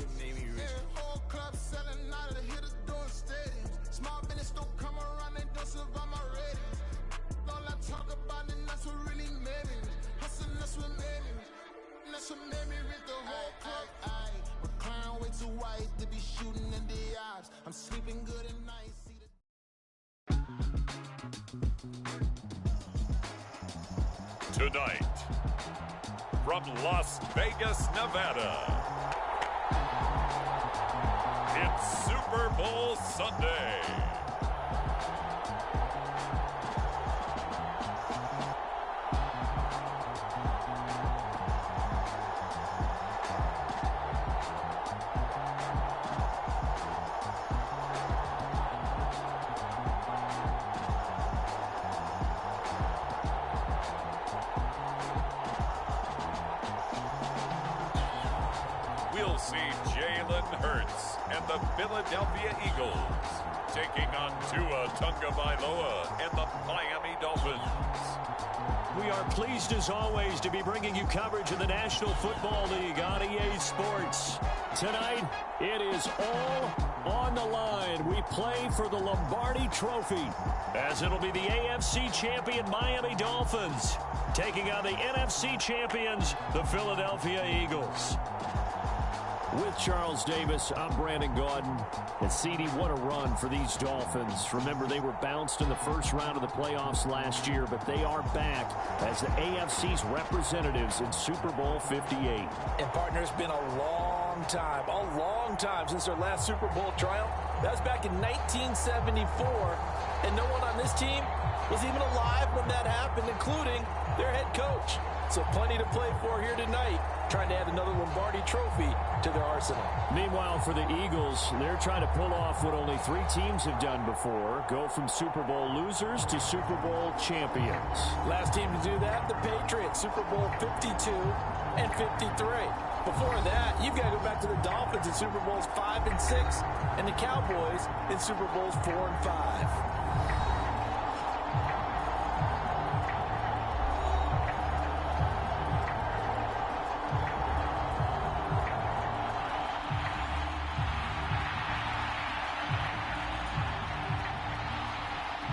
what made me rich. Whole club selling out of the hitters doing stadiums. Small business don't come around, they don't survive my ratings. All I talk about it, that's what really made me rich. Hustling, that's what made me rich. That's what made me rich, the whole club. McLaren way too white to be shooting in the eyes. I'm sleeping good at night. Tonight, from Las Vegas, Nevada, it's Super Bowl Sunday. We'll see Jalen Hurts and the Philadelphia Eagles taking on Tua Tagovailoa and the Miami Dolphins. We are pleased as always to be bringing you coverage of the National Football League on EA Sports. Tonight, it is all on the line. We play for the Lombardi Trophy, as it'll be the AFC champion Miami Dolphins taking on the NFC champions, the Philadelphia Eagles. With Charles Davis, I'm Brandon Gaudin. And CD, what a run for these Dolphins. Remember, they were bounced in the first round of the playoffs last year, but they are back as the AFC's representatives in Super Bowl 58. And, partner, it's been a long time since their last Super Bowl triumph. That was back in 1974, and no one on this team was even alive when that happened, including their head coach. So plenty to play for here tonight, trying to add another Lombardi trophy to their arsenal. Meanwhile, for the Eagles, they're trying to pull off what only 3 teams have done before, go from Super Bowl losers to Super Bowl champions. Last team to do that, the Patriots, Super Bowl 52 and 53. Before that, you've got to go back to the Dolphins in Super Bowls 5 and 6, and the Cowboys in Super Bowls 4 and 5.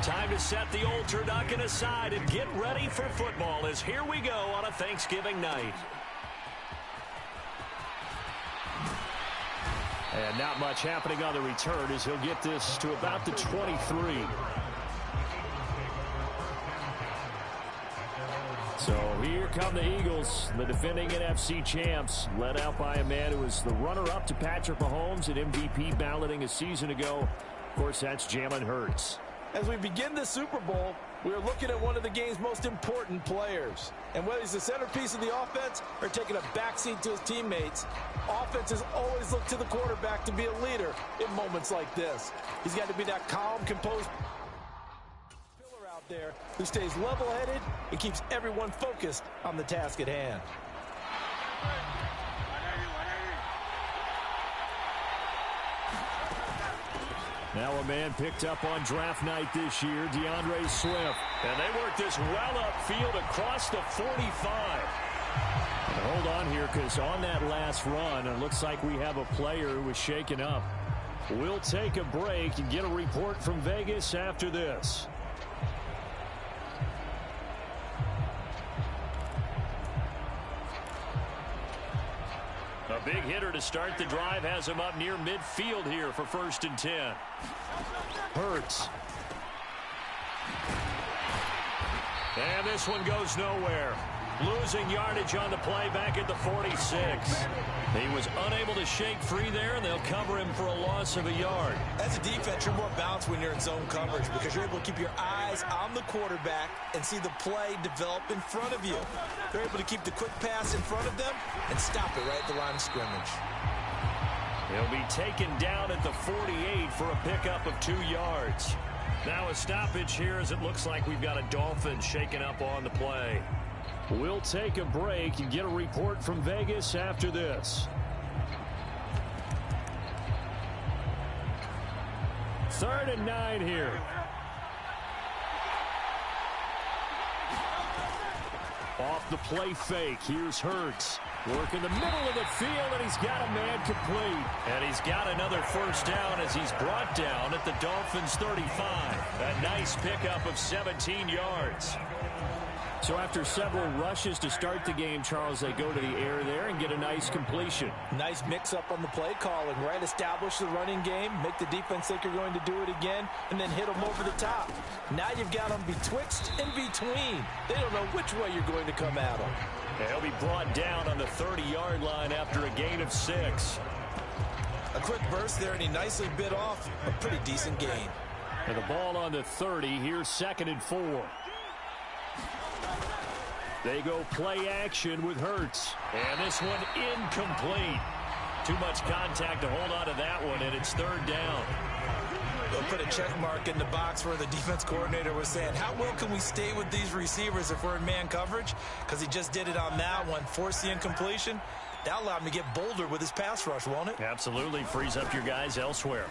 Time to set the old turducken aside and get ready for football, as here we go on a Thanksgiving night. And not much happening on the return as he'll get this to about the 23. So here come the Eagles, the defending NFC champs, led out by a man who was the runner-up to Patrick Mahomes at MVP balloting a season ago. Of course, that's Jalen Hurts. As we begin the Super Bowl, we're looking at one of the game's most important players. And whether he's the centerpiece of the offense or taking a backseat to his teammates, offenses always look to the quarterback to be a leader in moments like this. He's got to be that calm, composed pillar out there who stays level-headed and keeps everyone focused on the task at hand. Now a man picked up on draft night this year, DeAndre Swift. And they work this well upfield across the 45. And hold on here, because on that last run, it looks like we have a player who was shaken up. We'll take a break and get a report from Vegas after this. A big hitter to start the drive has him up near midfield here for 1st and 10. Hurts. And this one goes nowhere. Losing yardage on the play back at the 46. He was unable to shake free there, and they'll cover him for a loss of a yard. As a defense, you're more balanced when you're in zone coverage because you're able to keep your eyes on the quarterback and see the play develop in front of you. They're able to keep the quick pass in front of them and stop it right at the line of scrimmage. He'll be taken down at the 48 for a pickup of 2 yards. Now a stoppage here as it looks like we've got a Dolphin shaken up on the play. We'll take a break and get a report from Vegas after this. 3rd and 9 here. Off the play fake, here's Hurts. Working the middle of the field, and he's got a man complete. And he's got another first down as he's brought down at the Dolphins' 35. A nice pickup of 17 yards. So after several rushes to start the game, Charles, they go to the air there and get a nice completion. Nice mix-up on the play calling, right? Establish the running game, make the defense think you're going to do it again, and then hit them over the top. Now you've got them betwixt and between. They don't know which way you're going to come at them. And he'll be brought down on the 30-yard line after a gain of 6. A quick burst there, and he nicely bit off a pretty decent gain. And the ball on the 30. Here's 2nd and 4. They go play action with Hurts. And this one incomplete. Too much contact to hold on to that one, and it's 3rd down. They'll put a check mark in the box where the defense coordinator was saying, how well can we stay with these receivers if we're in man coverage? Because he just did it on that one, forced the incompletion. That'll allow him to get bolder with his pass rush, won't it? Absolutely. Frees up your guys elsewhere.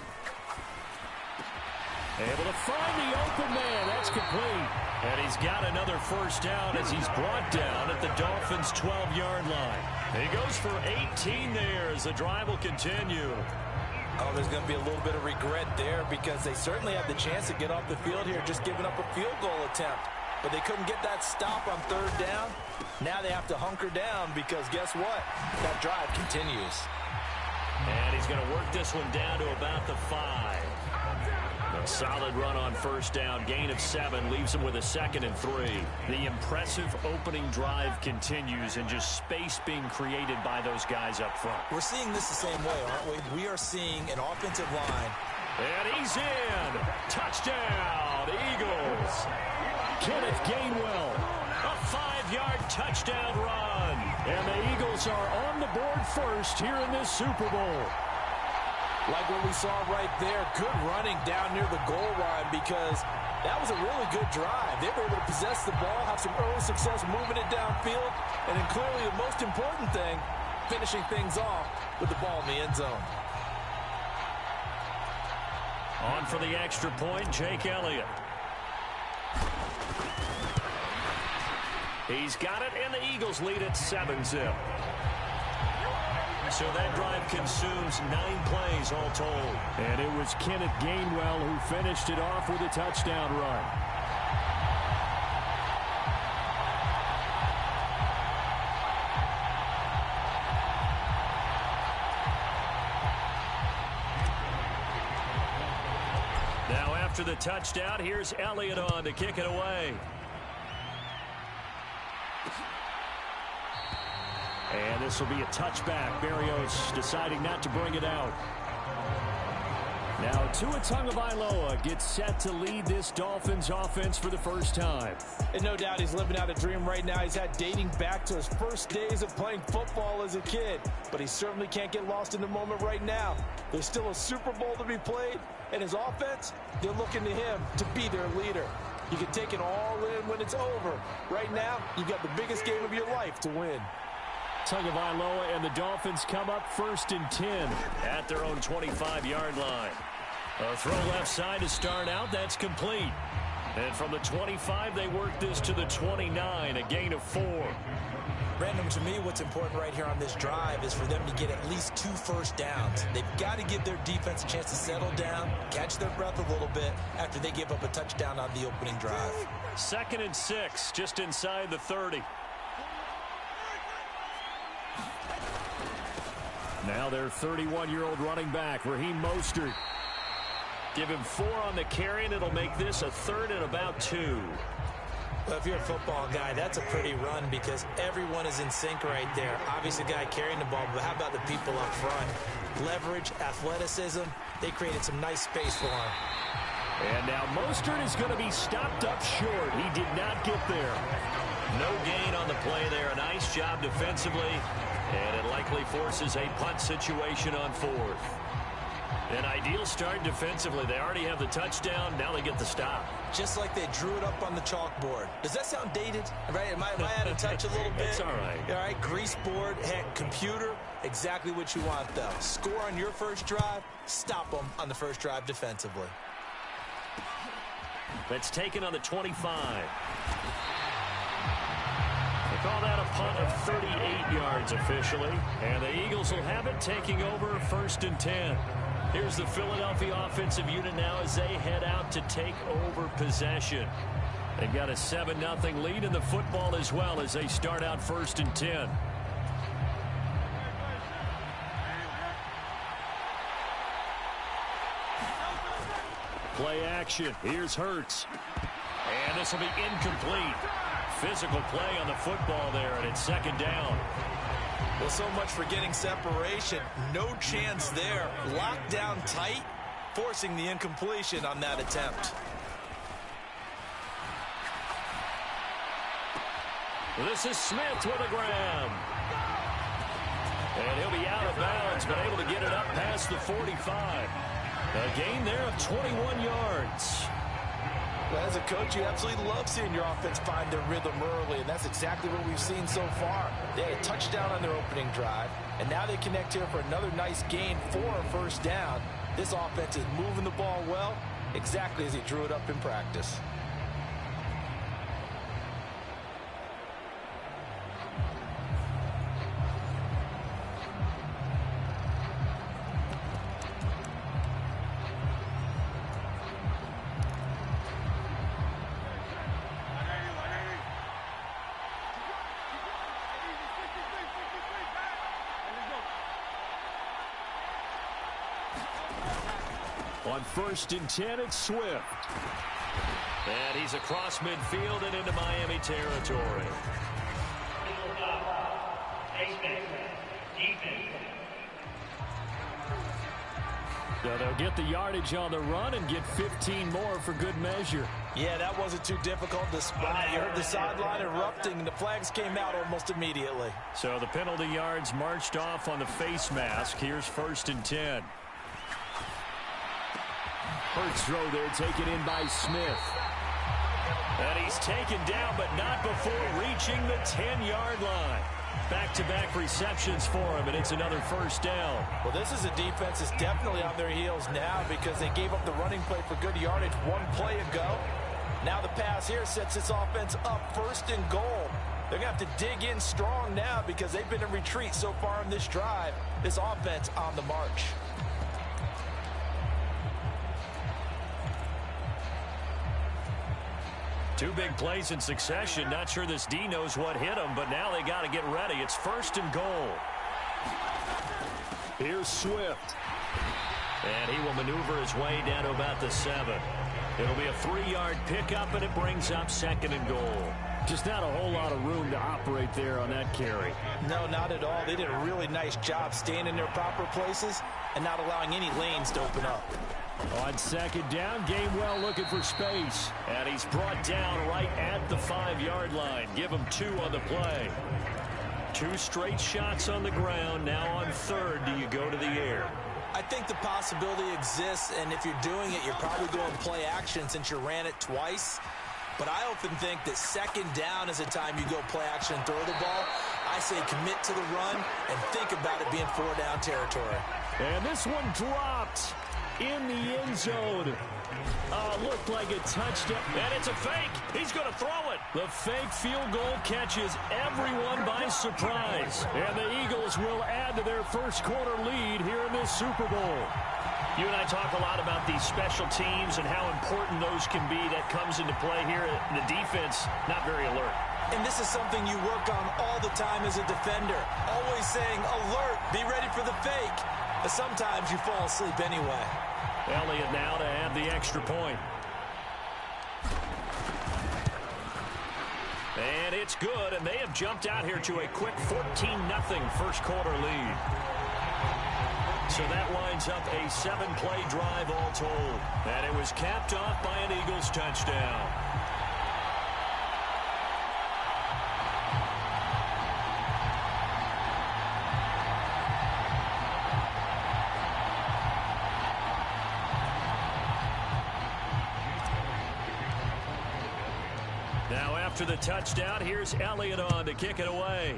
Able to find the open man. That's complete. And he's got another first down as he's brought down at the Dolphins' 12-yard line. He goes for 18 there as the drive will continue. Oh, there's going to be a little bit of regret there because they certainly had the chance to get off the field here, just giving up a field goal attempt. But they couldn't get that stop on 3rd down. Now they have to hunker down because guess what? That drive continues. And he's going to work this one down to about the 5. A solid run on first down. Gain of 7 leaves him with a 2nd and 3. The impressive opening drive continues and just space being created by those guys up front. We're seeing this the same way, aren't we? We are seeing an offensive line. And he's in. Touchdown, Eagles. Kenneth Gainwell. A 5-yard touchdown run. And the Eagles are on the board first here in this Super Bowl. Like what we saw right there, good running down near the goal line because that was a really good drive. They were able to possess the ball, have some early success moving it downfield, and then clearly the most important thing, finishing things off with the ball in the end zone. On for the extra point, Jake Elliott. He's got it, and the Eagles lead at 7-zip. So that drive consumes 9 plays all told. And it was Kenneth Gainwell who finished it off with a touchdown run. Now after the touchdown, here's Elliott on to kick it away. And this will be a touchback. Berrios deciding not to bring it out. Now Tua Tagovailoa gets set to lead this Dolphins offense for the first time. And no doubt he's living out a dream right now. He's had dating back to his first days of playing football as a kid. But he certainly can't get lost in the moment right now. There's still a Super Bowl to be played. And his offense, they're looking to him to be their leader. You can take it all in when it's over. Right now, you've got the biggest game of your life to win. Tagovailoa and the Dolphins come up 1st and 10 at their own 25-yard line. A throw left side to start out. That's complete. And from the 25, they work this to the 29, a gain of 4. Brandon, to me, what's important right here on this drive is for them to get at least 2 first downs. They've got to give their defense a chance to settle down, catch their breath a little bit after they give up a touchdown on the opening drive. 2nd and 6, just inside the 30. Now their 31-year-old running back, Raheem Mostert. Give him 4 on the carry, and it'll make this a 3rd and about 2. Well, if you're a football guy, that's a pretty run because everyone is in sync right there. Obviously, the guy carrying the ball, but how about the people up front? Leverage, athleticism, they created some nice space for him. And now Mostert is going to be stopped up short. He did not get there. No gain on the play there. A nice job defensively. And it likely forces a punt situation on 4th. An ideal start defensively. They already have the touchdown. Now they get the stop. Just like they drew it up on the chalkboard. Does that sound dated? Right? Am I out of touch a little bit? It's all right. All right, grease board, heck, computer, exactly what you want, though. Score on your first drive, stop them on the first drive defensively. That's taken on the 25. Call that a punt of 38 yards officially. And the Eagles will have it, taking over 1st and 10. Here's the Philadelphia offensive unit now as they head out to take over possession. They've got a 7-0 lead in the football as well as they start out 1st and 10. Play action. Here's Hurts. And this will be incomplete. Physical play on the football there, and it's 2nd down. Well, so much for getting separation. No chance there. Locked down tight, forcing the incompletion on that attempt. This is Smith with a grab. And he'll be out of bounds, but able to get it up past the 45. A gain there of 21 yards. Well, as a coach, you absolutely love seeing your offense find their rhythm early, and that's exactly what we've seen so far. They had a touchdown on their opening drive, and now they connect here for another nice gain for a 1st down. This offense is moving the ball well, exactly as he drew it up in practice. On 1st and 10, it's Swift. And he's across midfield and into Miami territory. So they'll get the yardage on the run and get 15 more for good measure. Yeah, that wasn't too difficult to spot. You heard the sideline erupting, and the flags came out almost immediately. So the penalty yards marched off on the face mask. Here's 1st and 10. Hurts throw there, taken in by Smith. And he's taken down, but not before reaching the 10-yard line. Back-to-back receptions for him, and it's another 1st down. Well, this is a defense that's definitely on their heels now because they gave up the running play for good yardage one play ago. Now the pass here sets this offense up 1st and goal. They're going to have to dig in strong now because they've been in retreat so far in this drive. This offense on the march. Two big plays in succession. Not sure this D knows what hit him, but now they got to get ready. It's 1st and goal. Here's Swift. And he will maneuver his way down to about the 7. It'll be a 3-yard pickup, and it brings up 2nd and goal. Just not a whole lot of room to operate there on that carry. No, not at all. They did a really nice job staying in their proper places and not allowing any lanes to open up. On 2nd down, Gainwell looking for space. And he's brought down right at the 5-yard line. Give him 2 on the play. 2 straight shots on the ground. Now on 3rd, do you go to the air? I think the possibility exists, and if you're doing it, you're probably going play action since you ran it twice. But I often think that 2nd down is a time you go play action and throw the ball. I say commit to the run and think about it being 4-down territory. And this one dropped in the end zone. Looked like a touchdown. And it's a fake. He's going to throw it. The fake field goal catches everyone by surprise. And the Eagles will add to their first quarter lead here in this Super Bowl. You and I talk a lot about these special teams and how important those can be. That comes into play here. The defense, not very alert. And this is something you work on all the time as a defender. Always saying, alert, be ready for the fake. But sometimes you fall asleep anyway. Elliott now to add the extra point. And it's good, and they have jumped out here to a quick 14-0 first quarter lead. So that winds up a 7-play drive all told. And it was capped off by an Eagles touchdown. Now after the touchdown, here's Elliott on to kick it away.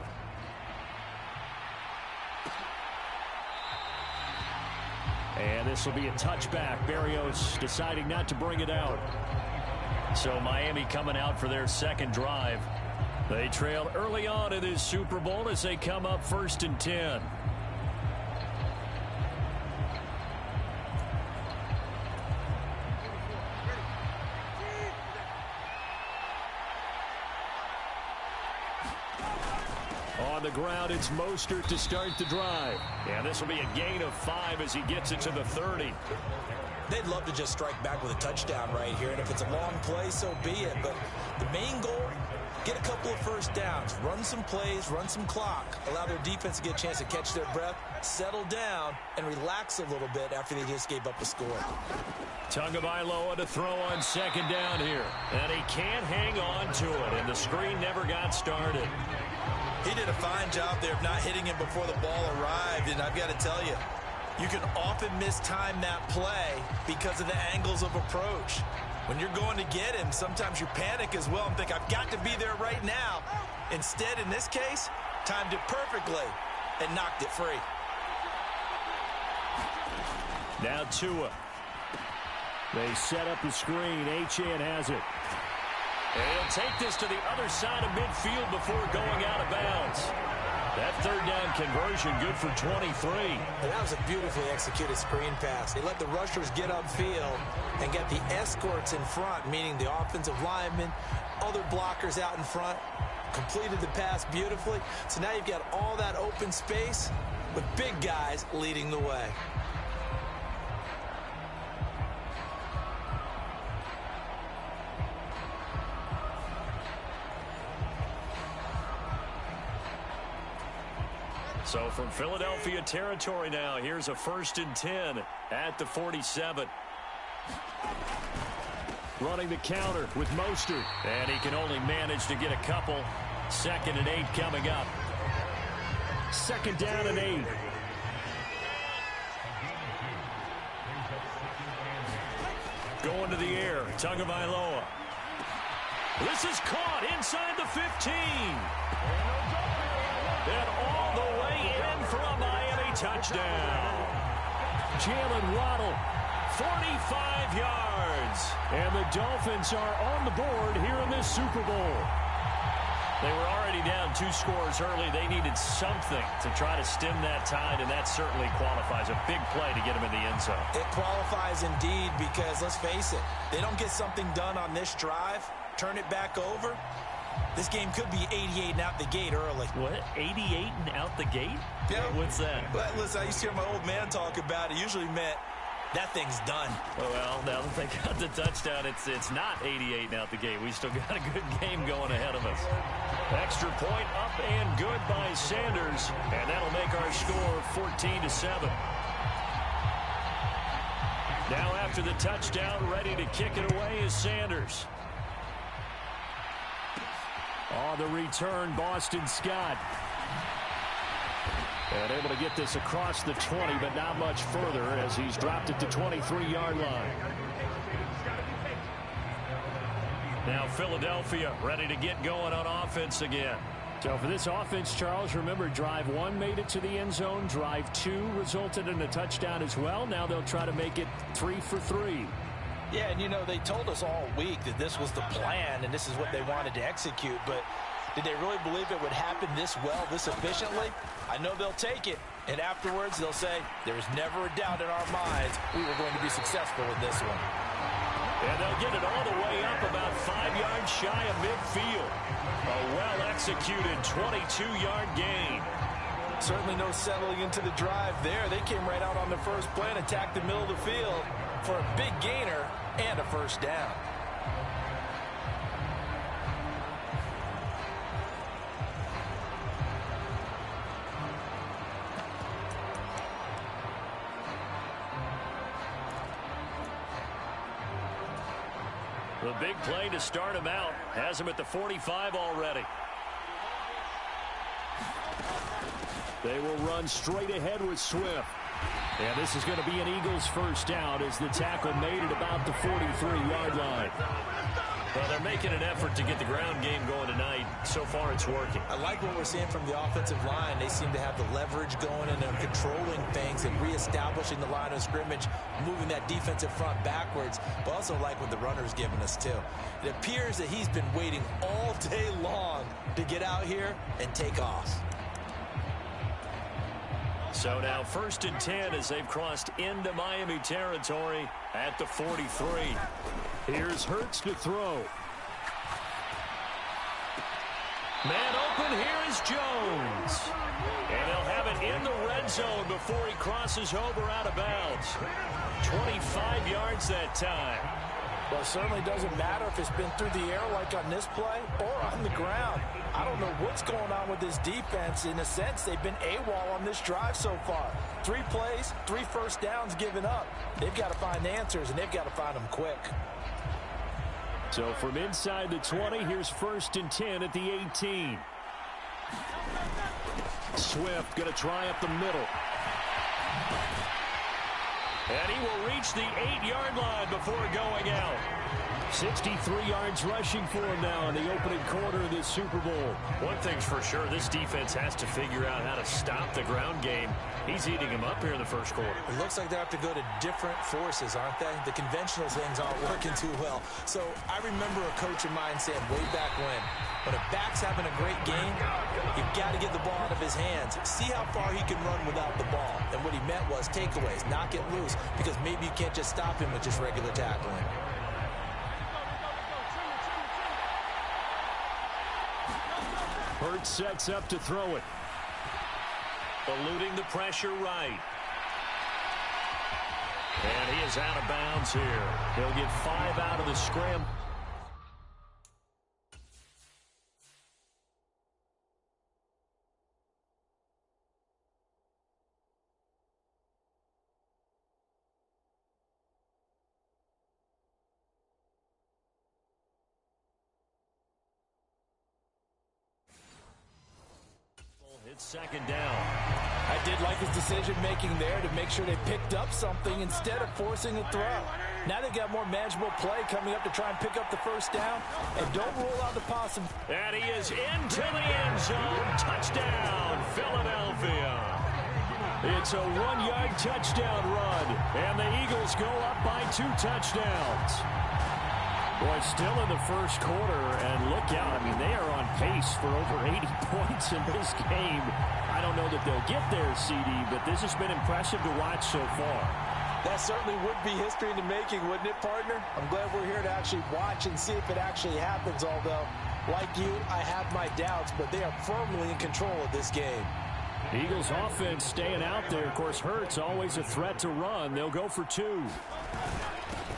And this will be a touchback. Berrios deciding not to bring it out. So Miami coming out for their second drive. They trail early on in this Super Bowl as they come up 1st and 10. On the ground, it's Mostert to start the drive. And this will be a gain of 5 as he gets it to the 30. They'd love to just strike back with a touchdown right here, and if it's a long play, so be it. But the main goal, get a couple of first downs, run some plays, run some clock, allow their defense to get a chance to catch their breath, settle down, and relax a little bit after they just gave up a score. Tagovailoa to throw on 2nd down here. And he can't hang on to it, and the screen never got started. He did a fine job there of not hitting him before the ball arrived, and I've got to tell you, you can often mistime that play because of the angles of approach. When you're going to get him, sometimes you panic as well and think, I've got to be there right now. Instead, in this case, timed it perfectly and knocked it free. Now Tua. They set up the screen. Achane has it. And he'll take this to the other side of midfield before going out of bounds. That 3rd down conversion good for 23. And that was a beautifully executed screen pass. They let the rushers get upfield and get the escorts in front, meaning the offensive linemen, other blockers out in front, completed the pass beautifully. So now you've got all that open space with big guys leading the way. So from Philadelphia territory now, here's a 1st and 10 at the 47. Running the counter with Mostert. And he can only manage to get a couple. 2nd and 8 coming up. 2nd down and 8. Going to the air. Tagovailoa. This is caught inside the 15. And all the way in for a Miami touchdown. Jalen Waddle, 45 yards. And the Dolphins are on the board here in this Super Bowl. They were already down 2 scores early. They needed something to try to stem that tide, and that certainly qualifies. A big play to get them in the end zone. It qualifies indeed because, let's face it, they don't get something done on this drive, turn it back over, this game could be 88 and out the gate early. What? 88 and out the gate? Yeah. What's that? But listen, I used to hear my old man talk about it. Usually meant that thing's done. Well, now that they got the touchdown, it's not 88 and out the gate. We still got a good game going ahead of us. Extra point up and good by Sanders. And that'll make our score 14-7. Now after the touchdown, ready to kick it away is Sanders. On the return, Boston Scott. And able to get this across the 20, but not much further as he's dropped it to 23-yard line. Now Philadelphia ready to get going on offense again. So for this offense, Charles, remember drive 1 made it to the end zone. Drive 2 resulted in a touchdown as well. Now they'll try to make it 3 for 3. Yeah, and you know, they told us all week that this was the plan and this is what they wanted to execute, but did they really believe it would happen this well, this efficiently? I know they'll take it, and afterwards they'll say, there was never a doubt in our minds we were going to be successful in this one. And they'll get it all the way up about 5 yards shy of midfield. A well-executed 22-yard gain. Certainly no settling into the drive there. They came right out on the first play and attacked the middle of the field for a big gainer and a first down. The big play to start him out has him at the 45 already. They will run straight ahead with Swift. And this is going to be an Eagles first down as the tackle made at about the 43-yard line. Well, they're making an effort to get the ground game going tonight. So far, it's working. I like what we're seeing from the offensive line. They seem to have the leverage going, and they're controlling things and reestablishing the line of scrimmage, moving that defensive front backwards, but also like what the runner's giving us, too. It appears that he's been waiting all day long to get out here and take off. So now 1st and 10 as they've crossed into Miami territory at the 43. Here's Hurts to throw. Man open, here is Jones. And they'll have it in the red zone before he crosses over out of bounds. 25 yards that time. Well, it certainly doesn't matter if it's been through the air like on this play or on the ground. I don't know what's going on with this defense. In a sense, they've been AWOL on this drive so far. 3 plays, 3 first downs given up. They've got to find answers, and they've got to find them quick. So from inside the 20, here's 1st and 10 at the 18. Swift going to try up the middle. And he will reach the 8-yard line before going out. 63 yards rushing for him now in the opening quarter of this Super Bowl. One thing's for sure, this defense has to figure out how to stop the ground game. He's eating him up here in the first quarter. It looks like they have to go to different forces, aren't they? The conventional things aren't working too well. So I remember a coach of mine saying way back when a back's having a great game, you've got to get the ball out of his hands. See how far he can run without the ball. And what he meant was takeaways, knock it loose, because maybe you can't just stop him with just regular tackling. Hurts sets up to throw it. Eluding the pressure right. And he is out of bounds here. He'll get 5 out of the scrim. It's 2nd down. I did like his decision-making there to make sure they picked up something instead of forcing a throw. Now they've got more manageable play coming up to try and pick up the first down. And don't rule out the possibility. And he is into the end zone. Touchdown, Philadelphia. It's a 1-yard touchdown run. And the Eagles go up by 2 touchdowns. Boy, still in the first quarter, and look out. I mean, they are on pace for over 80 points in this game. I don't know that they'll get there, CD, but this has been impressive to watch so far. That certainly would be history in the making, wouldn't it, partner? I'm glad we're here to actually watch and see if it actually happens, although, like you, I have my doubts, but they are firmly in control of this game. Eagles offense staying out there. Of course, Hurts always a threat to run. They'll go for 2.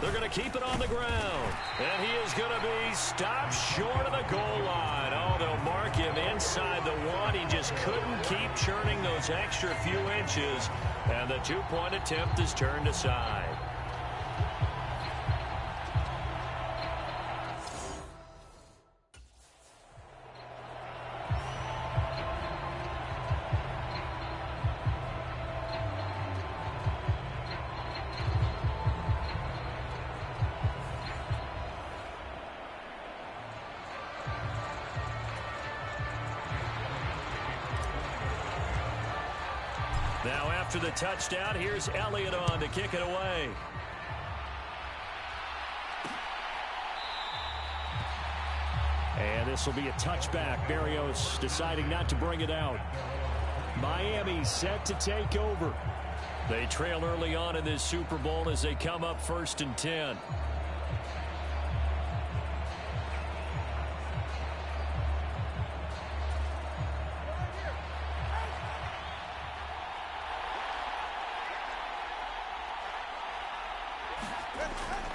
They're going to keep it on the ground. And he is going to be stopped short of the goal line. Oh, they'll mark him inside the 1. He just couldn't keep churning those extra few inches. And the 2-point attempt is turned aside. Now after the touchdown, here's Elliott on to kick it away. And this will be a touchback. Berrios deciding not to bring it out. Miami set to take over. They trail early on in this Super Bowl as they come up 1st and 10.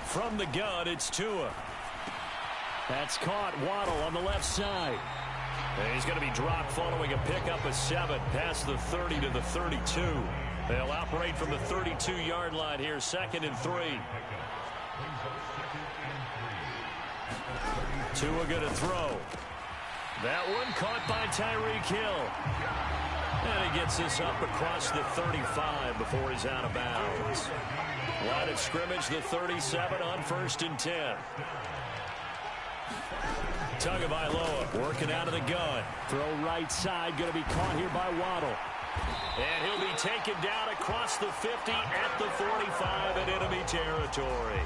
From the gun, it's Tua. That's caught. Waddle on the left side. And he's going to be dropped following a pickup of 7 past the 30 to the 32. They'll operate from the 32-yard line here, 2nd and 3. Tua going to throw. That one caught by Tyreek Hill. And he gets this up across the 35 before he's out of bounds. Line of scrimmage, the 37 on 1st and 10. Tagovailoa working out of the gun. Throw right side, going to be caught here by Waddle. And he'll be taken down across the 50 at the 45 in enemy territory.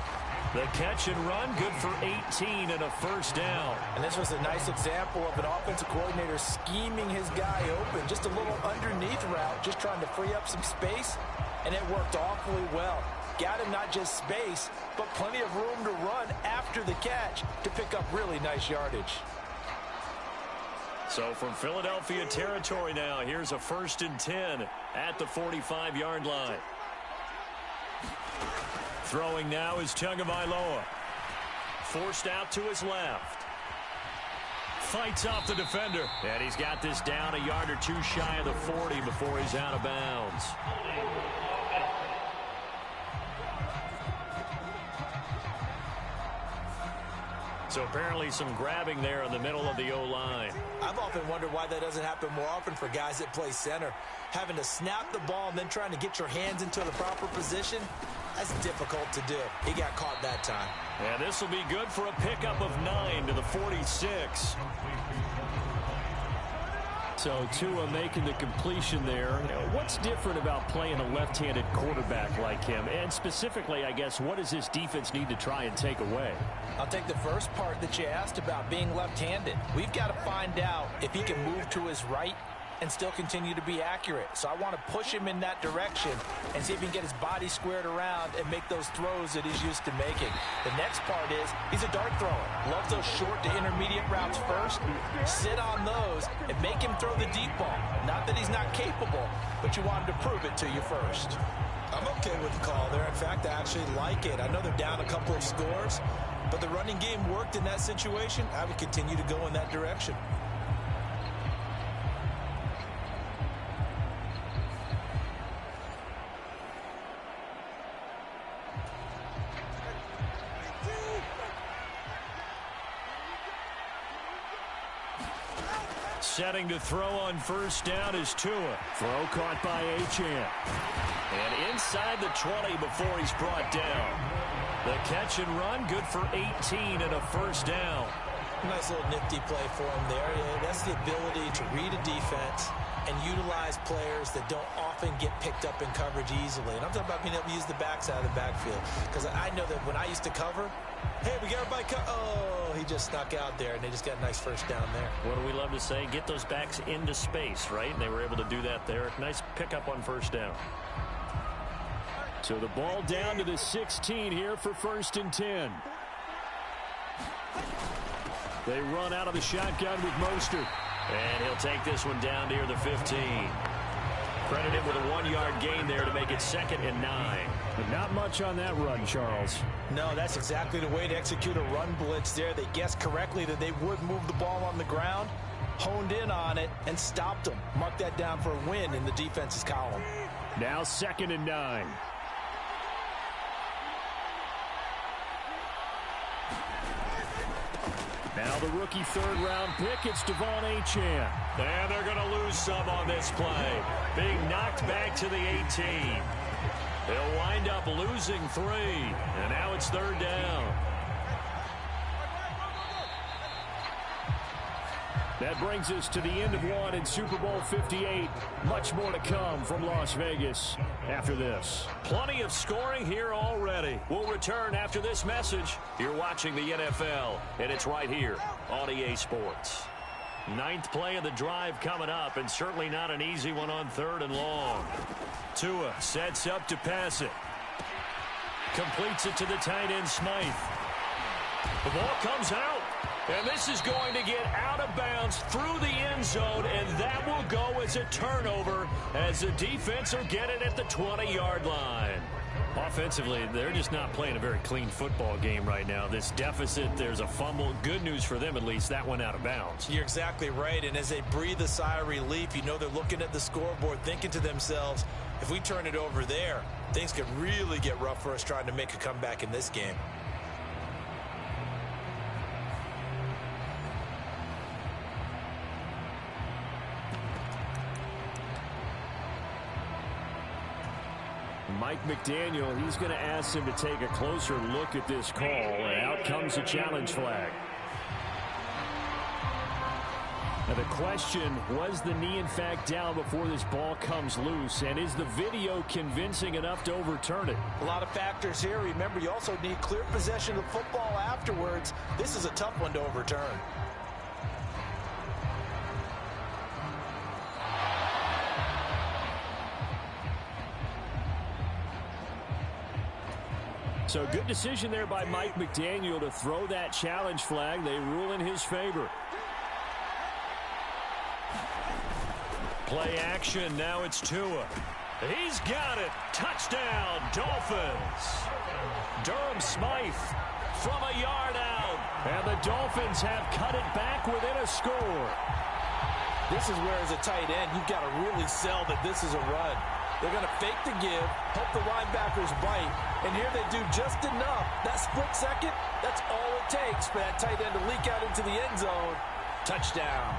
The catch and run, good for 18 and a first down. And this was a nice example of an offensive coordinator scheming his guy open. Just a little underneath route, just trying to free up some space, and it worked awfully well. Got him not just space, but plenty of room to run after the catch to pick up really nice yardage. So from Philadelphia territory now, here's a 1st and 10 at the 45-yard line. Throwing now is Tagovailoa. Forced out to his left. Fights off the defender. And he's got this down a yard or two shy of the 40 before he's out of bounds. So apparently some grabbing there in the middle of the O-line. I've often wondered why that doesn't happen more often for guys that play center. Having to snap the ball and then trying to get your hands into the proper position, that's difficult to do. He got caught that time. And this will be good for a pickup of 9 to the 46. So Tua making the completion there. What's different about playing a left-handed quarterback like him? And specifically, I guess, what does this defense need to try and take away? I'll take the first part that you asked about being left-handed. We've got to find out if he can move to his right and still continue to be accurate. So I want to push him in that direction and see if he can get his body squared around and make those throws that he's used to making. The next part is he's a dart thrower. Loves those short to intermediate routes first. Sit on those and make him throw the deep ball. Not that he's not capable, but you want him to prove it to you first. I'm okay with the call there. In fact, I actually like it. I know they're down a couple of scores, but the running game worked in that situation. I would continue to go in that direction. Setting to throw on first down is Tua. Throw caught by Achane. And inside the 20 before he's brought down. The catch and run, good for 18 and a first down. Nice little nifty play for him there. Yeah, that's the ability to read a defense and utilize players that don't often get picked up in coverage easily. And I'm talking about being able to use the backside of the backfield. Because I know that when I used to cover, hey, we got everybody oh, he just snuck out there, and they just got a nice first down there. What do we love to say? Get those backs into space, right? And they were able to do that there. Nice pickup on first down. So the ball down to the 16 here for 1st and 10. They run out of the shotgun with Mostert. And he'll take this one down near the 15. Credited with a 1-yard gain there to make it 2nd and 9. But not much on that run, Charles. No, that's exactly the way to execute a run blitz there. They guessed correctly that they would move the ball on the ground, honed in on it, and stopped them. Mark that down for a win in the defense's column. Now 2nd and 9. Now the rookie 3rd-round pick, it's Gavani. And they're going to lose some on this play. Being knocked back to the 18. They'll wind up losing 3. And now it's 3rd down. That brings us to the end of one in Super Bowl 58. Much more to come from Las Vegas after this. Plenty of scoring here already. We'll return after this message. You're watching the NFL, and it's right here on EA Sports. 9th play of the drive coming up, and certainly not an easy one on 3rd and long. Tua sets up to pass it. Completes it to the tight end, Smythe. The ball comes out. And this is going to get out of bounds through the end zone, and that will go as a turnover as the defense will get it at the 20-yard line. Offensively, they're just not playing a very clean football game right now. This deficit, there's a fumble. Good news for them, at least. That went out of bounds. You're exactly right, and as they breathe a sigh of relief, you know they're looking at the scoreboard, thinking to themselves, if we turn it over there, things could really get rough for us trying to make a comeback in this game. Mike McDaniel, he's going to ask him to take a closer look at this call, and out comes a challenge flag. Now the question, was the knee in fact down before this ball comes loose? And is the video convincing enough to overturn it? A lot of factors here. Remember, you also need clear possession of the football afterwards. This is a tough one to overturn. So good decision there by Mike McDaniel to throw that challenge flag. They rule in his favor. Play action. Now it's Tua. He's got it. Touchdown, Dolphins. Durham Smythe from a yard out. And the Dolphins have cut it back within a score. This is where, as a tight end, you've got to really sell that this is a run. They're going to fake the give, hope the linebackers bite, and here they do just enough. That split second, that's all it takes for that tight end to leak out into the end zone. Touchdown.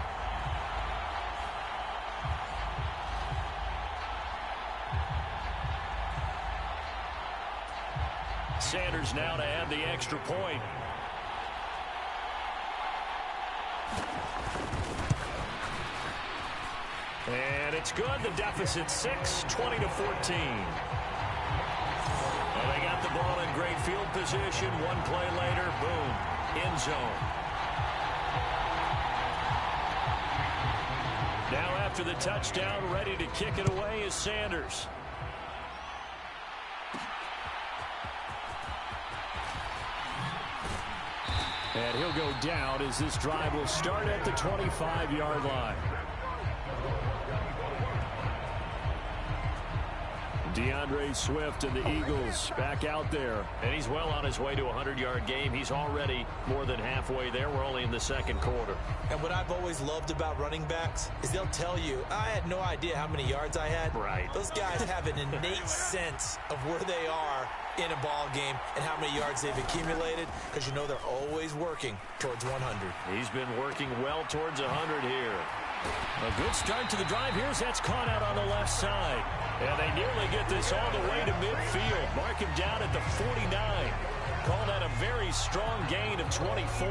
Sanders now to add the extra point. And it's good. The deficit 6, 20-14. Well, they got the ball in great field position. One play later, boom, end zone. Now after the touchdown, ready to kick it away is Sanders. And he'll go down as this drive will start at the 25-yard line. DeAndre Swift and the Eagles back out there. And he's well on his way to a 100-yard game. He's already more than halfway there. We're only in the second quarter. And what I've always loved about running backs is they'll tell you, I had no idea how many yards I had. Right. Those guys have an innate sense of where they are in a ball game and how many yards they've accumulated, because you know they're always working towards 100. He's been working well towards 100 here. A good start to the drive. Here's that's caught out on the left side. And they nearly get this all the way to midfield. Mark him down at the 49. Call that a very strong gain of 24.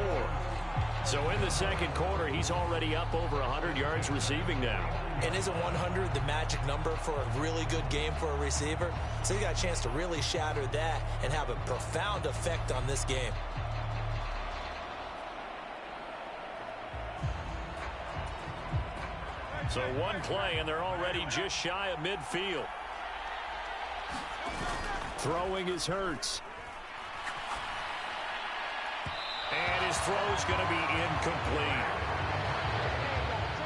So in the second quarter, he's already up over 100 yards receiving now. And isn't 100 the magic number for a really good game for a receiver? So you got a chance to really shatter that and have a profound effect on this game. So one play, and they're already just shy of midfield. Throwing is Hurts. And his throw's going to be incomplete.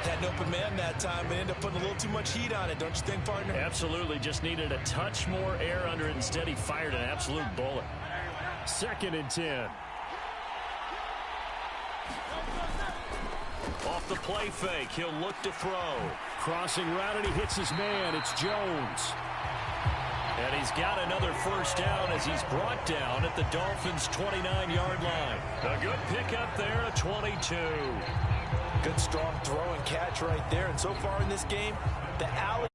Had an open man that time, but ended up putting a little too much heat on it, don't you think, partner? Absolutely. Just needed a touch more air under it. Instead, he fired an absolute bullet. 2nd and 10. Off the play fake, he'll look to throw. Crossing route, and he hits his man. It's Jones. And he's got another first down as he's brought down at the Dolphins' 29-yard line. A good pickup there, a 22. Good strong throw and catch right there. And so far in this game, the alley